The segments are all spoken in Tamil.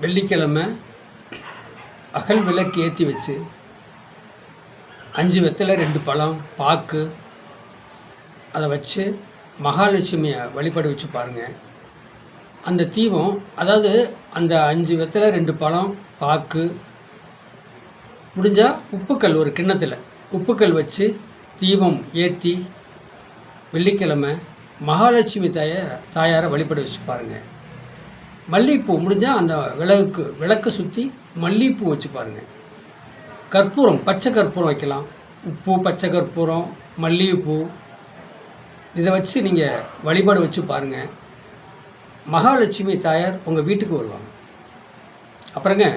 வெள்ளிக்கிழமை அகல் விளக்கு ஏற்றி வச்சு 5 வெத்தலை 2 பழம் பாக்கு அதை வச்சு மகாலட்சுமியை வழிபட வச்சு பாருங்கள். அந்த தீபம், அதாவது அந்த 5 வெத்தலை 2 பழம் பாக்கு முடிஞ்சால் உப்புக்கல் ஒரு கிண்ணத்தில் உப்புக்கல் வச்சு தீபம் ஏற்றி வெள்ளிக்கிழமை மகாலட்சுமி தாயாரை வழிபட வச்சு பாருங்கள். மல்லிகைப்பூ முடிஞ்சால் அந்த விளக்கு சுற்றி மல்லிகைப்பூ வச்சு பாருங்கள். கற்பூரம், பச்சை கற்பூரம் வைக்கலாம். உப்பு, பச்சை கற்பூரம், மல்லிகைப்பூ இதை வச்சு நீங்கள் வழிபாடு வச்சு பாருங்கள். மகாலட்சுமி தாயார் உங்கள் வீட்டுக்கு வருவாங்க. அப்புறங்க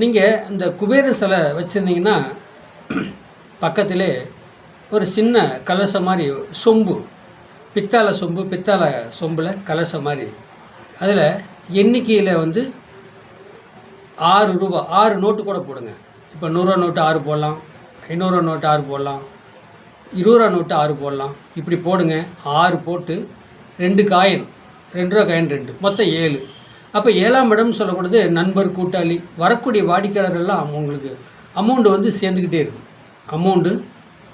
நீங்கள் இந்த குபேர சிலை வச்சுருந்தீங்கன்னா பக்கத்திலே ஒரு சின்ன கலசம் மாதிரி சொம்பு, பித்தளை சொம்பில் கலசம் மாதிரி, அதில் எண்ணிக்கையில் 6 ரூபா 6 நோட்டு கூட போடுங்க. இப்போ 100 ரூபா நோட்டு 6 போடலாம், 500 ரூபா நோட்டு 6 போடலாம், 20 ரூபா நோட்டு 6 போடலாம். இப்படி போடுங்க. 6 போட்டு 2 காயின், 2 ரூபா காயின் 2, மொத்தம் 7. அப்போ 7ஆம் இடம் சொல்லக்கூடாது. நண்பர், கூட்டாளி, வரக்கூடிய வாடிக்கையாளர்கள்லாம் உங்களுக்கு அமௌண்ட்டு சேர்ந்துக்கிட்டே இருக்கும்.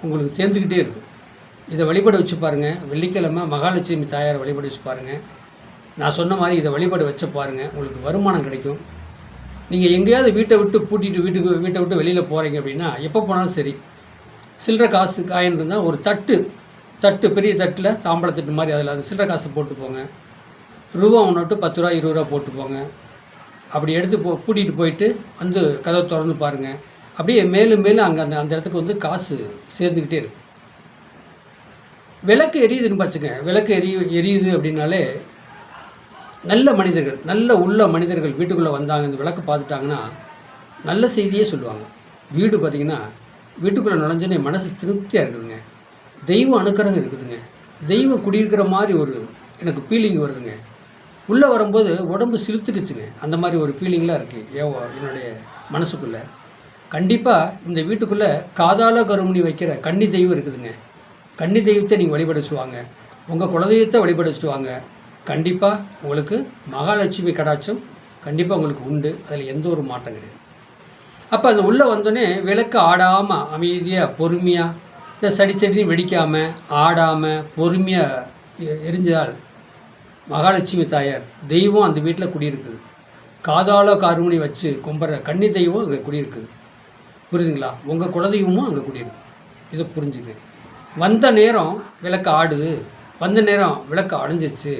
உங்களுக்கு சேர்ந்துக்கிட்டே இருக்கும். இதை வழிபட வச்சு பாருங்கள். வெள்ளிக்கிழமை மகாலட்சுமி தாயாரை வழிபட வச்சு பாருங்கள். நான் சொன்ன மாதிரி இதை வழிபாடு வச்ச பாருங்கள், உங்களுக்கு வருமானம் கிடைக்கும். நீங்கள் எங்கேயாவது வீட்டை விட்டு வெளியில் போகிறீங்க அப்படின்னா, எப்போ போனாலும் சரி, சில்லறை காசு காயின் இருந்தால் ஒரு தட்டு பெரிய தட்டில் தாம்பழத்தட்டு மாதிரி அதில் அது சில்லறை காசு போட்டு போங்க. ரூபா நோட்டு 10 ரூபா 20 ரூபா போட்டு போங்க. அப்படி எடுத்து பூட்டிகிட்டு போயிட்டு கதவை திறந்து பாருங்கள். அப்படியே மேலும் அங்கே அந்த இடத்துக்கு காசு சேர்ந்துக்கிட்டே இருக்கும். விளக்கு எரியுதுன்னு பார்த்துங்க. விளக்கு எரியுது அப்படின்னாலே நல்ல மனிதர்கள், நல்ல உள்ள மனிதர்கள் வீட்டுக்குள்ளே வந்தாங்க, இந்த விளக்கு பார்த்துட்டாங்கன்னா நல்ல செய்தியே சொல்லுவாங்க. வீடு பார்த்திங்கன்னா வீட்டுக்குள்ளே நுழைஞ்சோன்னே மனசு திருப்தியாக இருக்குதுங்க. தெய்வம் அனுக்கிரகம் இருக்குதுங்க. தெய்வம் குடியிருக்கிற மாதிரி ஒரு எனக்கு ஃபீலிங் வருதுங்க. உள்ளே வரும்போது உடம்பு சிலுத்துக்குச்சுங்க. அந்த மாதிரி ஒரு ஃபீலிங்லாம் இருக்குது என்னுடைய மனசுக்குள்ளே. கண்டிப்பாக இந்த வீட்டுக்குள்ளே காதால கருமணி வைக்கிற கன்னி தெய்வம் இருக்குதுங்க. கன்னி தெய்வத்தை நீங்கள் வழிபட வச்சுவாங்க. உங்கள் குலதெய்வத்தை வழிபட வச்சுவாங்க. கண்டிப்பாக உங்களுக்கு மகாலட்சுமி கடாட்சம் கண்டிப்பாக உங்களுக்கு உண்டு. அதில் எந்த ஒரு மாற்றம் கிடையாது. அப்போ அந்த உள்ளே வந்தோடனே விளக்கு ஆடாமல் அமைதியாக பொறுமையாக, இந்த சடி வெடிக்காமல் ஆடாமல் பொறுமையாக எரிஞ்சால் மகாலட்சுமி தாயார் தெய்வம் அந்த வீட்டில் குடியிருக்குது. காதால கார்முனி வச்சு கும்பிட்ற கன்னி தெய்வம் அங்கே குடியிருக்குது. புரியுதுங்களா? உங்கள் குலதெய்வமும் அங்கே குடியிருக்கு. இதை புரிஞ்சுங்க. வந்த நேரம் விளக்கு ஆடுது, வந்த நேரம் விளக்கு அடைஞ்சிச்சு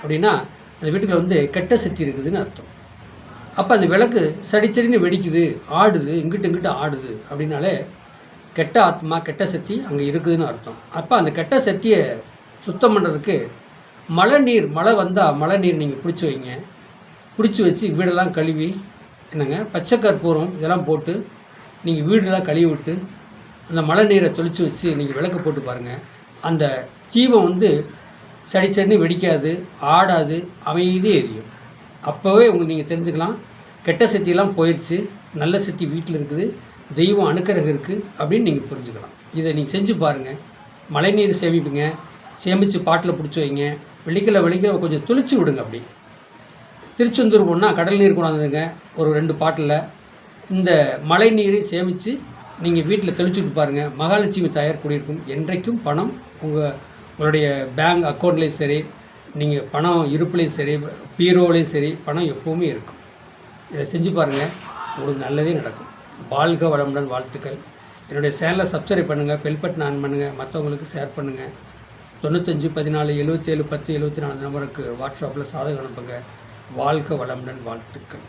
அப்படின்னா அந்த வீட்டுக்குள்ள கெட்ட சக்தி இருக்குதுன்னு அர்த்தம். அப்போ அந்த விளக்கு சடிச்சடின்னு வெடிக்குது, ஆடுது, இங்கிட்டு ஆடுது அப்படின்னாலே கெட்ட ஆத்மா, கெட்ட சக்தி அங்கே இருக்குதுன்னு அர்த்தம். அப்போ அந்த கெட்ட சக்தியை சுத்தம் பண்ணுறதுக்கு மழை வந்தால் மழை நீர் நீங்கள் பிடிச்சி வைங்க. பிடிச்சி வச்சு வீடெல்லாம் கழுவி பச்சை கற்பூரம் இதெல்லாம் போட்டு நீங்கள் வீடெல்லாம் கழுவி விட்டு அந்த மழை நீரை தொளிச்சு வச்சு நீங்கள் விளக்கு போட்டு பாருங்கள். அந்த தீபம் சடிச்சடின்னு வெடிக்காது, ஆடாது, அமைதியே எரியும். அப்போவே உங்களுக்கு நீங்கள் தெரிஞ்சுக்கலாம், கெட்ட சக்தியெல்லாம் போயிடுச்சு, நல்ல சக்தி வீட்டில் இருக்குது, தெய்வம் அனுக்கிரகம் இருக்குது அப்படின்னு நீங்கள் புரிஞ்சுக்கலாம். இதை நீங்கள் செஞ்சு பாருங்கள். மழை நீர் சேமிப்புங்க, சேமித்து பாட்டில் பிடிச்சி வைங்க. வெள்ளிக்கிழமை கொஞ்சம் துளிச்சு விடுங்க. அப்படி திருச்செந்தூர் போனால் கடல் நீர் கொண்டாந்துங்க ஒரு 2 பாட்டில். இந்த மழை நீரை சேமித்து நீங்கள் வீட்டில் தெளிச்சுட்டு பாருங்கள். மகாலட்சுமி தாயார் குடியிருக்கும். என்றைக்கும் பணம் உங்களுடைய பேங்க் அக்கௌண்ட்லேயும் சரி, நீங்கள் பணம் இருப்புலேயும் சரி, பீரோலையும் சரி, பணம் எப்போவுமே இருக்கும். இதை செஞ்சு பாருங்கள், உங்களுக்கு நல்லதே நடக்கும். வாழ்க வளமுடன். வாழ்த்துக்கள். என்னுடைய சேனலை சப்ஸ்கிரைப் பண்ணுங்கள், பெல் பட்டன் ஆன் பண்ணுங்கள், மற்றவங்களுக்கு ஷேர் பண்ணுங்கள். 95 14 77 10 74 நம்பருக்கு வாட்ஸ்அப்பில் சாதகம் அனுப்புங்க. வாழ்க வளமுடன். வாழ்த்துக்கள்.